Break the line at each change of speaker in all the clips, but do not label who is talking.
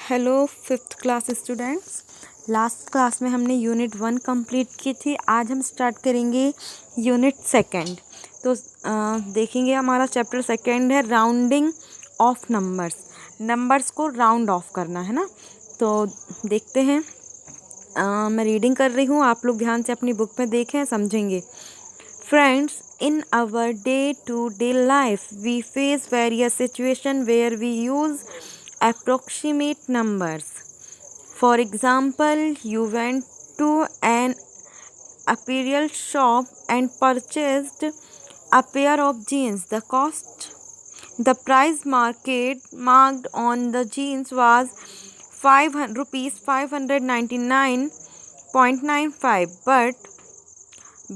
Hello fifth class students. Last class में हमने unit 1 complete की थी। आज हम स्टार्ट करेंगे यूनिट सेकंड। तो देखेंगे हमारा चैप्टर सेकंड है राउंडिंग ऑफ नंबर्स। नंबर्स को राउंड ऑफ करना है ना। तो देखते हैं। मैं रीडिंग कर रही हूँ, आप लोग ध्यान से अपनी बुक में देखें, समझेंगे। Friends, in our day-to-day life, we face various situations where we use approximate numbers. For example, you went to an apparel shop and purchased a pair of jeans. The price marked on the jeans was rupees 599.95, but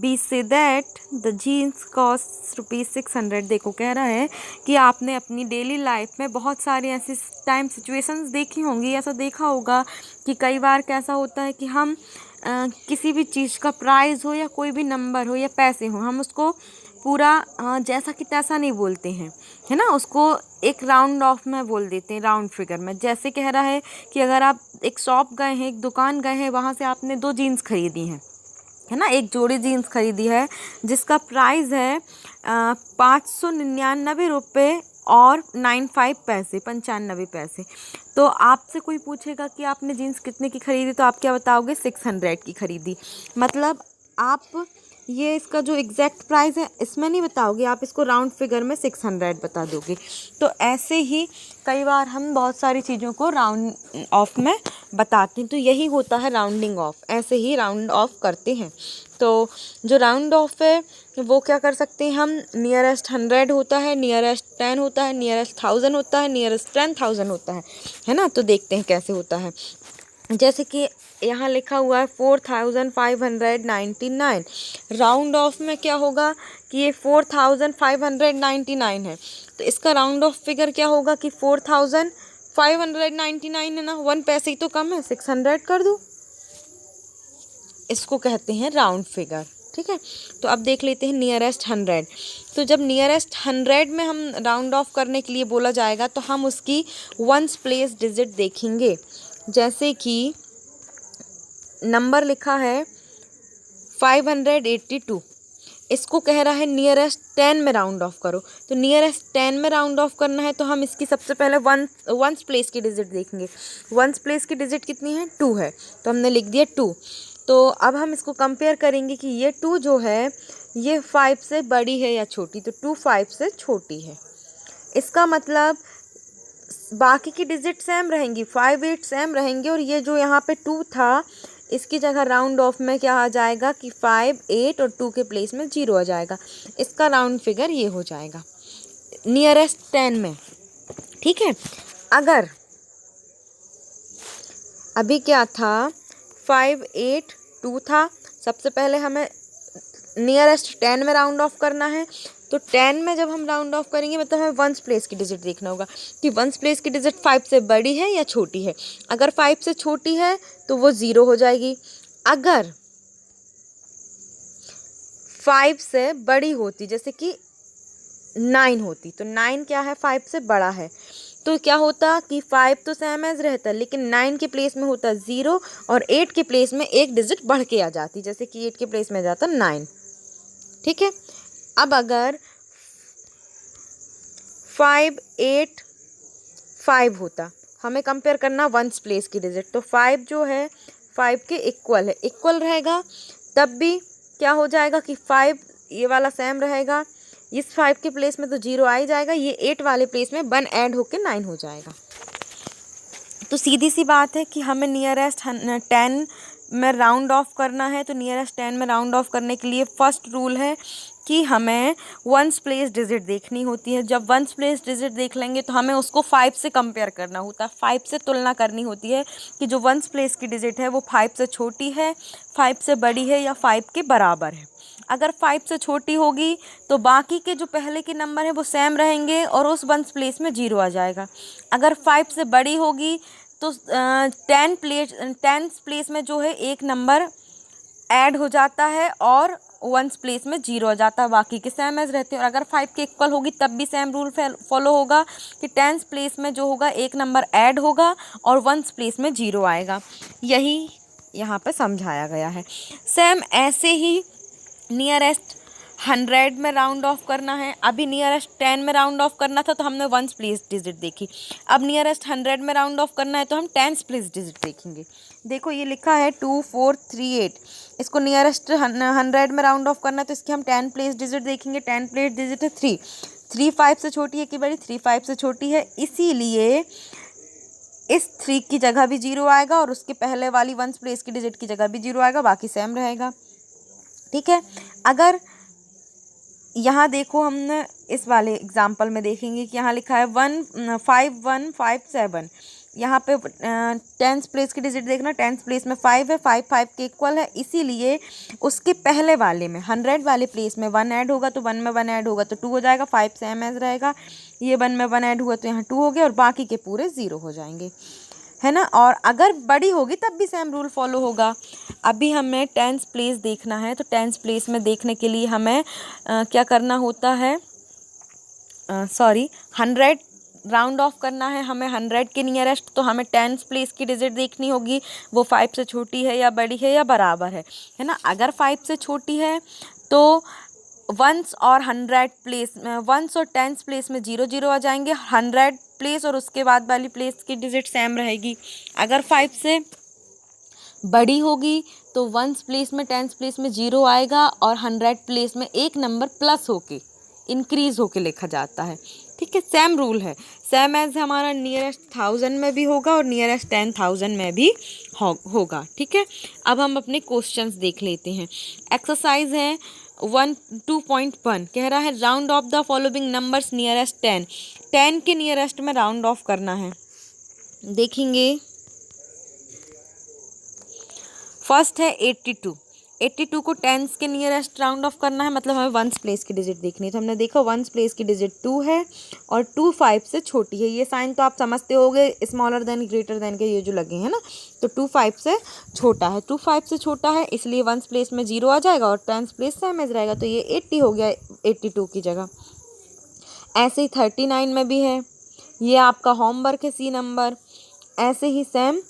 we say that the jeans cost rupees 600। देखो कह रहा है कि आपने अपनी daily life में बहुत सारी ऐसी टाइम सिचुएशंस देखी होंगी, ऐसा देखा होगा कि कई बार कैसा होता है कि हम किसी भी चीज़ का प्राइस हो या कोई भी नंबर हो या पैसे हो, हम उसको पूरा जैसा कि तैसा नहीं बोलते हैं, है ना। उसको एक राउंड ऑफ में बोल देते हैं, राउंड फिगर में। जैसे कह रहा है कि अगर आप एक शॉप गए हैं, एक दुकान गए हैं, वहाँ से आपने 2 जीन्स खरीदी हैं, है ना, एक जोड़ी जीन्स खरीदी है जिसका प्राइस है 599 रुपये और 95 पैसे, 95 पैसे। तो आपसे कोई पूछेगा कि आपने जीन्स कितने की खरीदी, तो आप क्या बताओगे? 600 की खरीदी। मतलब आप ये इसका जो एग्जैक्ट प्राइस है इसमें नहीं बताओगे, आप इसको राउंड फिगर में 600 बता दोगे। तो ऐसे ही कई बार हम बहुत सारी चीज़ों को राउंड ऑफ में बताते हैं। तो यही होता है राउंडिंग ऑफ, ऐसे ही राउंड ऑफ करते हैं। तो जो राउंड ऑफ है वो क्या कर सकते हैं हम? नियरेस्ट 100 होता है, नियरेस्ट 10 होता है, नियरेस्ट 1000 होता है, नियरेस्ट 10,000 होता है ना। तो देखते हैं कैसे होता है। जैसे कि यहाँ लिखा हुआ है 4599। राउंड ऑफ में क्या होगा कि ये 4599 है, तो इसका राउंड ऑफ फिगर क्या होगा कि 4599 है ना, 1 पैसे ही तो कम है, 600 कर दूँ। इसको कहते हैं राउंड फिगर, ठीक है। तो अब देख लेते हैं नियरेस्ट 100। तो जब नियरेस्ट 100 में हम राउंड ऑफ करने के लिए बोला जाएगा तो हम उसकी वंस प्लेस डिजिट देखेंगे। जैसे कि नंबर लिखा है 582, इसको कह रहा है नियरेस्ट 10 में राउंड ऑफ करो। तो नियरेस्ट 10 में राउंड ऑफ करना है तो हम इसकी सबसे पहले वंस प्लेस की डिजिट देखेंगे। वंस प्लेस की डिजिट कितनी है? 2 है, तो हमने लिख दिया 2। तो अब हम इसको कंपेयर करेंगे कि ये 2 जो है ये 5 से बड़ी है या छोटी। तो 2 5 से छोटी है, इसका मतलब बाकी की डिजिट सेम रहेंगी, 5 8 सेम रहेंगे, और ये जो यहाँ पे 2 था इसकी जगह राउंड ऑफ में क्या आ जाएगा कि 5 8 और 2 के प्लेस में 0 आ जाएगा। इसका राउंड फिगर ये हो जाएगा नियरेस्ट 10 में, ठीक है। अगर अभी क्या था 5 8 2 था, सबसे पहले हमें नियरेस्ट 10 में राउंड ऑफ करना है। तो 10 में जब हम राउंड ऑफ करेंगे मतलब हमें वंस प्लेस की डिजिट देखना होगा कि वंस प्लेस की डिजिट 5 से बड़ी है या छोटी है। अगर 5 से छोटी है तो वो 0 हो जाएगी। अगर 5 से बड़ी होती, जैसे कि 9 होती, तो 9 क्या है? 5 से बड़ा है। तो क्या होता कि 5 तो सेम एज रहता, लेकिन 9 के प्लेस में होता 0 और 8 के प्लेस में एक डिजिट बढ़ के आ जाती, जैसे कि 8 के प्लेस में आ जाता 9, ठीक है। अब अगर 5 8 5 होता, हमें कंपेयर करना वंस प्लेस की डिजिट, तो 5 जो है 5 के इक्वल है, इक्वल रहेगा, तब भी क्या हो जाएगा कि 5 ये वाला सेम रहेगा, इस 5 के प्लेस में तो 0 आ ही जाएगा, ये 8 वाले प्लेस में 1 ऐड होके 9 हो जाएगा। तो सीधी सी बात है कि हमें नियरेस्ट 10 में राउंड ऑफ करना है। तो नियरेस्ट 10 में राउंड ऑफ करने के लिए फर्स्ट रूल है कि हमें वंस प्लेस डिजिट देखनी होती है। जब वंस प्लेस डिजिट देख लेंगे तो हमें उसको 5 से कंपेयर करना होता है, 5 से तुलना करनी होती है कि जो वंस प्लेस की डिजिट है वो 5 से छोटी है, 5 से बड़ी है या 5 के बराबर है। अगर 5 से छोटी होगी तो बाकी के जो पहले के नंबर हैं वो सेम रहेंगे और उस वंस प्लेस में 0 आ जाएगा। अगर 5 से बड़ी होगी तो 10 प्लेस में जो है एक नंबर ऐड हो जाता है और वंस प्लेस में 0 आ जाता है, बाकी के सेम एज रहते हैं। और अगर 5 के इक्वल होगी तब भी सेम रूल फॉलो होगा कि टेंस प्लेस में जो होगा एक नंबर ऐड होगा और वंस प्लेस में 0 आएगा। यही यहाँ पे समझाया गया है। सेम ऐसे ही नियरेस्ट 100 में राउंड ऑफ करना है। अभी नियरेस्ट 10 में राउंड ऑफ करना था तो हमने वंस प्लेस डिजिट देखी। अब नियरेस्ट 100 में राउंड ऑफ करना है तो हम टेंस प्लेस डिजिट देखेंगे। देखो ये लिखा है 2438, इसको नियरेस्ट 100 में राउंड ऑफ करना है तो इसकी हम 10 प्लेस डिजिट देखेंगे। 10 प्लेस डिजिट है 3, 3 5 से छोटी है कि बड़ी, 3 5 से छोटी है, इसीलिए इस 3 की जगह भी 0 आएगा और उसके पहले वाली वंस प्लेस की डिजिट की जगह भी 0 आएगा, बाकी सेम रहेगा। ठीक है, अगर यहाँ देखो हमने इस वाले एग्जाम्पल में देखेंगे कि यहाँ लिखा है 15157, यहाँ पे टेंस प्लेस की डिजिट देखना, टेंस प्लेस में 5 है, 5 5 के इक्वल है, इसीलिए उसके पहले वाले में 100 वाले प्लेस में 1 ऐड होगा तो 1 में 1 ऐड होगा तो 2 हो जाएगा, 5 सेम एज रहेगा, ये 1 में 1 ऐड हुआ तो यहाँ 2 हो गया और बाकी के पूरे 0 हो जाएंगे, है ना। और अगर बड़ी होगी तब भी सेम रूल फॉलो होगा। अभी हमें टेंस प्लेस देखना है तो टेंस प्लेस में देखने के लिए हमें क्या करना होता है, 100 राउंड ऑफ करना है हमें 100 के नियरेस्ट, तो हमें टेंस प्लेस की डिजिट देखनी होगी, वो 5 से छोटी है या बड़ी है या बराबर है ना। अगर 5 से छोटी है तो वंस और 100 प्लेस, वंस और टेंस प्लेस में 0 0 आ जाएंगे, 100 प्लेस और उसके बाद वाली प्लेस की डिजिट सेम रहेगी। अगर 5 से बड़ी होगी तो वंस प्लेस में टेंस प्लेस में 0 आएगा और 100 प्लेस में एक नंबर प्लस होके इंक्रीज होके लिखा जाता है। ठीक है, सेम रूल है, सेम एज हमारा नियरेस्ट 1000 में भी होगा और नियरेस्ट 10,000 में भी होगा। ठीक है, अब हम अपने क्वेश्चंस देख लेते हैं। एक्सरसाइज है 2.1 कह रहा है round off the following numbers nearest 10, 10 के नियरेस्ट में राउंड ऑफ करना है। देखेंगे फर्स्ट है 82, 82 को टेंस के नियरेस्ट राउंड ऑफ करना है, मतलब हमें वंस प्लेस की डिजिट देखनी है। तो हमने देखा वंस प्लेस की डिजिट 2 है और 2 5 से छोटी है, ये साइन तो आप समझते होगे स्मॉलर देन ग्रेटर देन के ये जो लगे हैं ना, तो 2 5 से छोटा है, 2 5 से छोटा है इसलिए वंस प्लेस में 0 आ जाएगा और टेंस प्लेस सेम एज रहेगा, तो ये 80 हो गया 82 की जगह। ऐसे ही 39 में भी है, ये आपका होमवर्क है सी नंबर। ऐसे ही सेम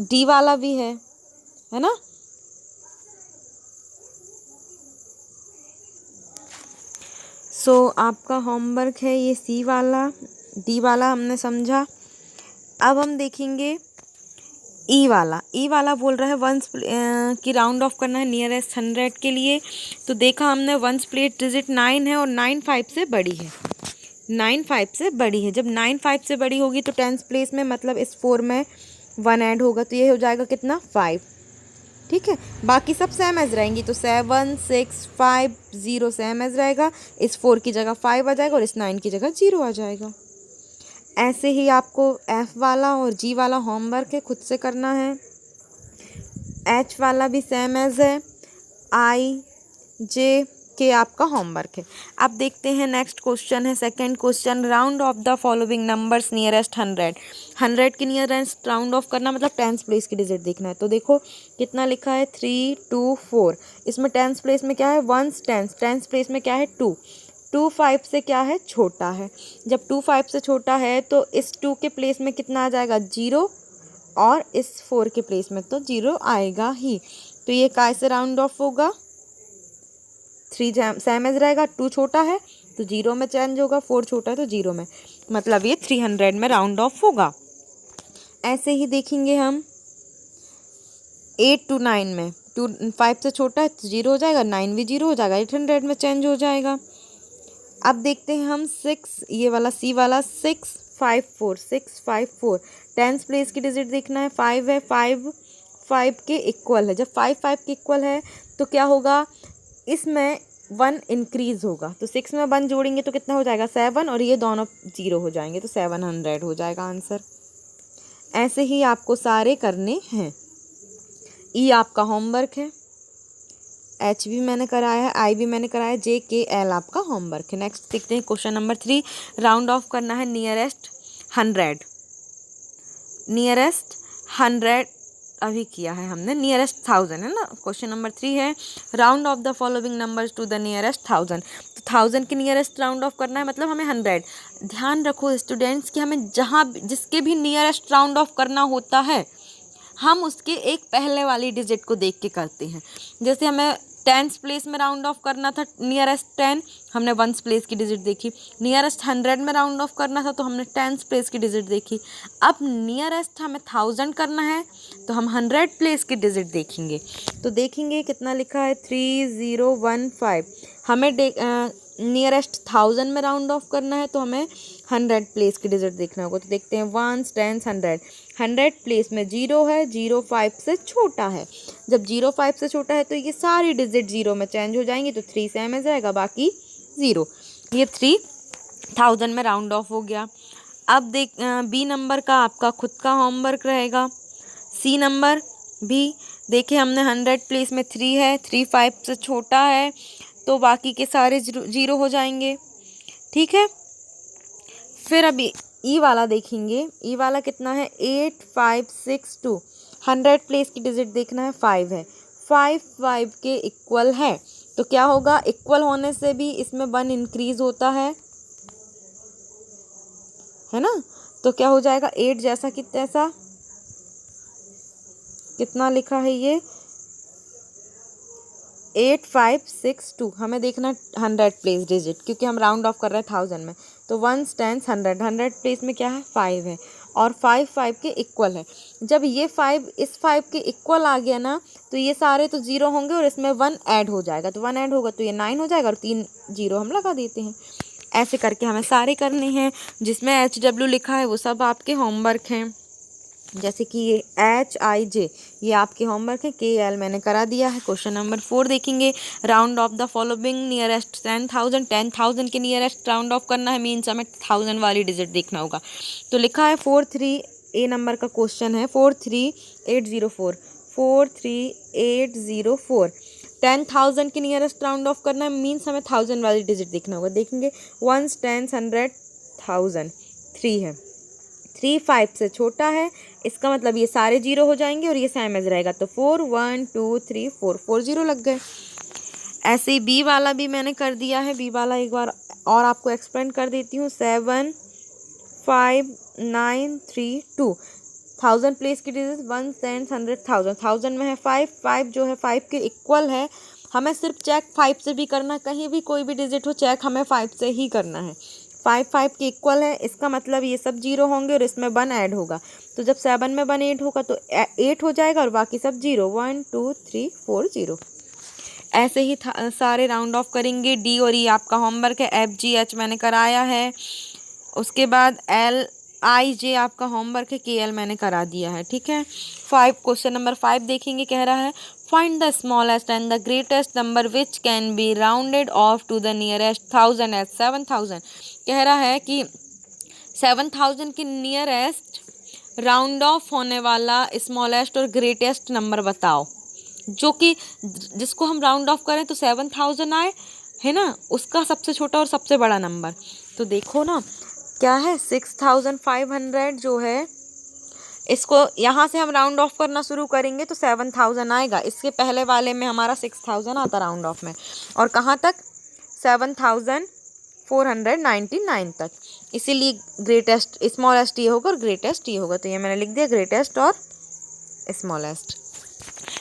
डी वाला भी है ना। सो आपका होमवर्क है ये सी वाला, डी वाला हमने समझा। अब हम देखेंगे ई वाला। ई वाला बोल रहा है वंस की राउंड ऑफ करना है नियरेस्ट 100 के लिए। तो देखा हमने वंस प्लेस डिजिट 9 है और 9 5 से बड़ी है, 9 5 से बड़ी है। जब 9 5 से बड़ी होगी तो टेंस प्लेस में मतलब इस 4 में 1 ऐड होगा तो ये हो जाएगा कितना 5। ठीक है, बाकी सब सेम एज रहेंगी, तो 7 6 5 0 सेम एज रहेगा, इस 4 की जगह 5 आ जाएगा और इस 9 की जगह 0 आ जाएगा। ऐसे ही आपको एफ वाला और जी वाला होमवर्क है, खुद से करना है। एच वाला भी सेम एज है, आई जे के आपका होमवर्क है। अब देखते हैं नेक्स्ट क्वेश्चन है second question, round off the following numbers nearest 100, 100 के नियरेस्ट राउंड ऑफ करना मतलब टेंस प्लेस की डिजिट देखना है। तो देखो कितना लिखा है 3 2 4, इसमें टेंस प्लेस में क्या है वंस, टेंस प्लेस में क्या है 2, 2 5 से क्या है छोटा है। जब 2 5 से छोटा है तो इस 2 के प्लेस में कितना आ जाएगा 0 और इस 4 के प्लेस में तो 0 आएगा ही, तो ये कैसे राउंड ऑफ होगा 3 सेम एज रहेगा, 2 छोटा है तो 0 में चेंज होगा, 4 छोटा है तो 0 में, मतलब ये 300 में राउंड ऑफ होगा। ऐसे ही देखेंगे हम 8 to 9 में, 2 5 से छोटा है तो 0 हो जाएगा, 9 भी 0 हो जाएगा, 800 में चेंज हो जाएगा। अब देखते हैं हम 6, ये वाला सी वाला 6 5 4, 6 5 4, टेंस प्लेस की डिजिट देखना है, 5 है, 5 5 के इक्वल है। जब 5 5 के इक्वल है तो क्या होगा इसमें 1 इंक्रीज होगा, तो 6 में 1 जोड़ेंगे तो कितना हो जाएगा 7 और ये दोनों 0 हो जाएंगे तो 700 हो जाएगा आंसर। ऐसे ही आपको सारे करने हैं। ई आपका होमवर्क है, एच भी मैंने कराया है, आई भी मैंने कराया है, जे के एल आपका होमवर्क है। नेक्स्ट देखते हैं क्वेश्चन नंबर 3, राउंड ऑफ करना है नियरेस्ट 100, नियरेस्ट 100 अभी किया है हमने, नियरेस्ट 1000 है ना। क्वेश्चन नंबर 3 है round off the following numbers to the nearest 1000। तो 1000 के नियरेस्ट राउंड ऑफ करना है, मतलब हमें 100। ध्यान रखो स्टूडेंट्स कि हमें जहाँ जिसके भी नियरेस्ट राउंड ऑफ करना होता है हम उसके एक पहले वाली डिजिट को देख के करते हैं। जैसे हमें 10th प्लेस में राउंड ऑफ करना था नियरेस्ट 10, हमने 1st प्लेस की डिजिट देखी। नियरेस्ट 100 में राउंड ऑफ करना था तो हमने 10th प्लेस की डिजिट देखी। अब नियरेस्ट हमें 1000 करना है तो हम 100 प्लेस की डिजिट देखेंगे। तो देखेंगे कितना लिखा है 3015। हमें नियरेस्ट 1000 में राउंड ऑफ करना है तो हमें 100 प्लेस की डिजिट देखना होगा। तो देखते हैं 1s 10s 100। 100 प्लेस में 0 है, 0 5 से छोटा है। जब 0 5 से छोटा है तो ये सारी डिजिट 0 में चेंज हो जाएंगी, तो 3 सेम में जाएगा, बाकी 0। ये 3000 में राउंड ऑफ हो गया। अब बी नंबर का आपका खुद का होमवर्क रहेगा। सी नंबर भी देखिए, हमने 100 प्लेस में 3 है, 3 5 से छोटा है तो बाकी के सारे 0 हो जाएंगे, ठीक है। फिर अभी ई वाला देखेंगे। ई वाला कितना है 8 5 6 2। 100 प्लेस की डिजिट देखना है, 5 है। 5 5 के इक्वल है तो क्या होगा, इक्वल होने से भी इसमें 1 इंक्रीज होता है ना। तो क्या हो जाएगा 8 जैसा कि तैसा। कितना लिखा है ये 8 5 6 2। हमें देखना 100 प्लेस डिजिट, क्योंकि हम राउंड ऑफ कर रहे हैं 1000 में। तो 1s 10s 100। 100 प्लेस में क्या है 5 है और 5 5 के इक्वल है। जब ये 5 इस 5 के इक्वल आ गया ना तो ये सारे तो 0 होंगे और इसमें 1 ऐड हो जाएगा। तो 1 ऐड होगा तो ये 9 हो जाएगा और 3 0 हम लगा देते हैं। ऐसे करके हमें सारे करने हैं। जिसमें HW लिखा है वो सब आपके होमवर्क हैं। जैसे कि ये HIJ ये आपके होमवर्क है। KL मैंने करा दिया है। क्वेश्चन नंबर 4 देखेंगे। Round off the following nearest 10,000। 10,000 के नियरेस्ट राउंड ऑफ करना है, मीन्स हमें 1000 वाली डिजिट देखना होगा। तो लिखा है 43 A नंबर का क्वेश्चन है 43804। 43804 10,000 के नियरेस्ट राउंड ऑफ करना है, मीन्स हमें 1000 वाली डिजिट देखना होगा। देखेंगे 1s 10s 100 1000। 3 है, 3 5 से छोटा है, इसका मतलब ये सारे 0 हो जाएंगे और ये सेम एज रहेगा। तो 4 1 2 3 4 4 0 लग गए। ऐसे ही बी वाला भी मैंने कर दिया है। बी वाला एक बार और आपको एक्सप्लेन कर देती हूँ। 7 5 9 3 2। 1000 प्लेस की डिजिट 1 10 100 1000। 1000 में है 5 5 जो है 5 के इक्वल है। हमें सिर्फ चेक 5 से भी करना है, कहीं भी कोई भी डिजिट हो चेक हमें 5 से ही करना है। 5 5 के इक्वल है, इसका मतलब ये सब 0 होंगे और इसमें 1 ऐड होगा। तो जब 7 में 1 ऐड होगा तो 8 हो जाएगा और बाकी सब 0 1 2 3 4 0। ऐसे ही सारे राउंड ऑफ करेंगे। D और E आपका होमवर्क है। FGH मैंने कराया है। उसके बाद LIJ आपका होमवर्क है। KL मैंने करा दिया है, ठीक है। क्वेश्चन नंबर 5 देखेंगे। कह रहा है find the smallest and the greatest number which can be rounded off to the nearest 1000 as 7000। कह रहा है कि 7000 के नियरेस्ट राउंड ऑफ होने वाला स्मॉलेस्ट और ग्रेटेस्ट नंबर बताओ, जो कि जिसको हम राउंड ऑफ करें तो 7000 आए, है ना, उसका सबसे छोटा और सबसे बड़ा नंबर। तो देखो ना क्या है 6500 जो है, इसको यहाँ से हम राउंड ऑफ करना शुरू करेंगे तो 7000 आएगा। इसके पहले वाले में हमारा 6000 आता राउंड ऑफ में, और कहाँ तक 7499 तक। इसीलिए ग्रेटेस्ट स्मॉलेस्ट ये होगा और ग्रेटेस्ट ये होगा। तो ये मैंने लिख दिया ग्रेटेस्ट और स्मॉलेस्ट।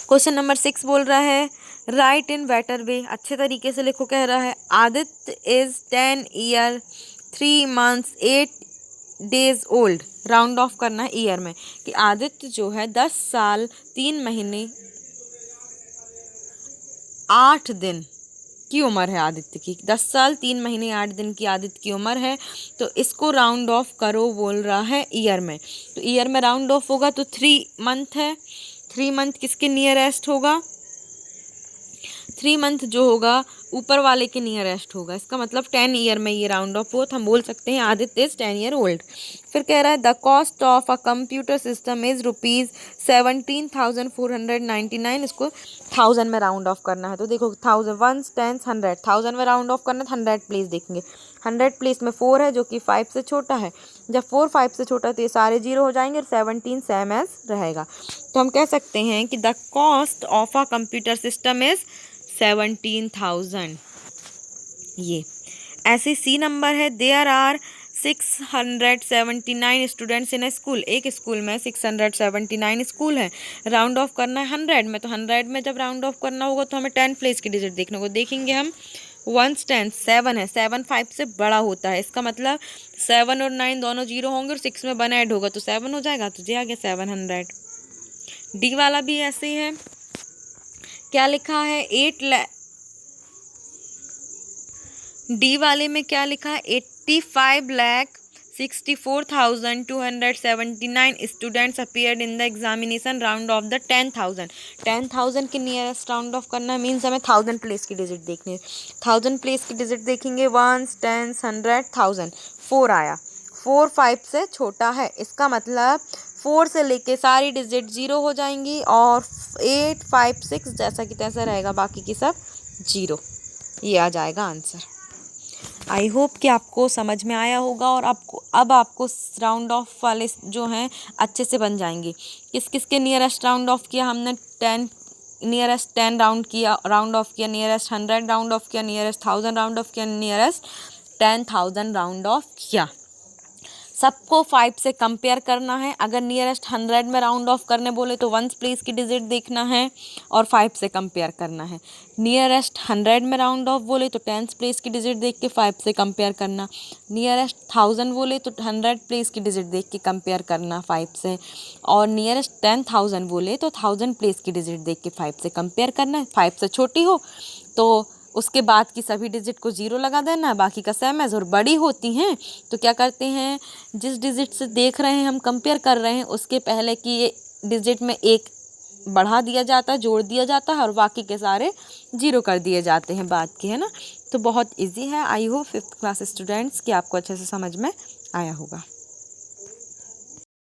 क्वेश्चन नंबर 6 बोल रहा है राइट इन बेटर वे। अच्छे तरीके से लिखो। कह रहा है Aditya is 10 year 3 months 8 days old. Round of करना है ईयर में कि आदित्य जो है 10 साल 3 महीने 8 दिन की उम्र है। आदित्य की 10 साल 3 महीने 8 दिन की आदित्य की उम्र है। तो इसको राउंड ऑफ करो बोल रहा है ईयर में। तो ईयर में राउंड ऑफ होगा तो 3 मंथ है। 3 मंथ किसके नियरेस्ट होगा? 3 मंथ जो होगा ऊपर वाले के नियरेस्ट होगा। इसका मतलब 10 ईयर में ये राउंड ऑफ हो तो हम बोल सकते हैं आदित्य इज 10 ईयर ओल्ड। फिर कह रहा है the cost of a computer system is ₹17,499। इसको 1000 में राउंड ऑफ करना है। तो देखो 1000 1s 10s 100। 1000 में राउंड ऑफ करना है 100 प्लीज देखेंगे। 100 प्लेस में 4 है जो कि 5 से छोटा है। जब 4 5 से छोटा तो ये सारे 0 हो जाएंगे और 17 सेम एज रहेगा। तो हम कह सकते हैं कि the cost of a computer system is 17,000। ये ऐसे सी नंबर है, there are 679 students in a school. एक स्कूल में 679 स्कूल है। राउंड ऑफ करना है 100 में, तो 100 में जब राउंड ऑफ करना होगा तो हमें 10 प्लेस की डिजिट देखने को देखेंगे हम। 1 10 7 है, 7 5 से बड़ा होता है, इसका मतलब 7 और 9 दोनों 0 होंगे और 6 में 1 ऐड होगा तो 7 हो जाएगा, तो ये आ गया 700। डी वाला भी ऐसे ही है, क्या लिखा है डी वाले में क्या लिखा है 85,64,279 students appeared in the examination round off the 10,000। 10,000 के नियरेस्ट राउंड ऑफ करना मीन्स हमें 1000 प्लेस की डिजिट देखनी है। 1000 प्लेस की डिजिट देखेंगे 1 10 100 1000। 4 आया, 4 5 से छोटा है, इसका मतलब 4 से लेके सारी डिजिट 0 हो जाएंगी और 8 5 6 जैसा कि तैसा रहेगा, बाकी की सब 0। ये आ जाएगा आंसर। आई होप कि आपको समझ में आया होगा और अब आपको राउंड ऑफ वाले जो हैं अच्छे से बन जाएंगे। किस किस के नियरेस्ट राउंड ऑफ किया हमने, 10 नियरेस्ट 10 राउंड ऑफ किया, नियरेस्ट 100 राउंड ऑफ किया, नियरेस्ट 1000 राउंड ऑफ किया, नियरेस्ट 10,000 राउंड ऑफ किया। सबको 5 से कंपेयर करना है। अगर नियरेस्ट 100 में राउंड ऑफ करने बोले तो 1 प्लेस की डिजिट देखना है और 5 से कंपेयर करना है। नियरेस्ट 100 में राउंड ऑफ बोले तो 10 प्लेस की डिजिट देख के 5 से कंपेयर करना। नियरेस्ट 1000 बोले तो 100 प्लेस की डिजिट देख के कंपेयर करना 5 से, और नियरेस्ट 10,000 बोले तो 1000 प्लेस की डिजिट देख के 5 से कंपेयर करना है। 5 से छोटी हो तो उसके बाद की सभी डिजिट को 0 लगा देना, बाकी का सेम है। और बड़ी होती हैं तो क्या करते हैं, जिस डिजिट से देख रहे हैं हम कंपेयर कर रहे हैं उसके पहले की डिजिट में 1 बढ़ा दिया जाता है, जोड़ दिया जाता है और बाकी के सारे 0 कर दिए जाते हैं बाद के, है ना। तो बहुत इजी है। I hope 5th class students कि आपको अच्छे से समझ में आया होगा।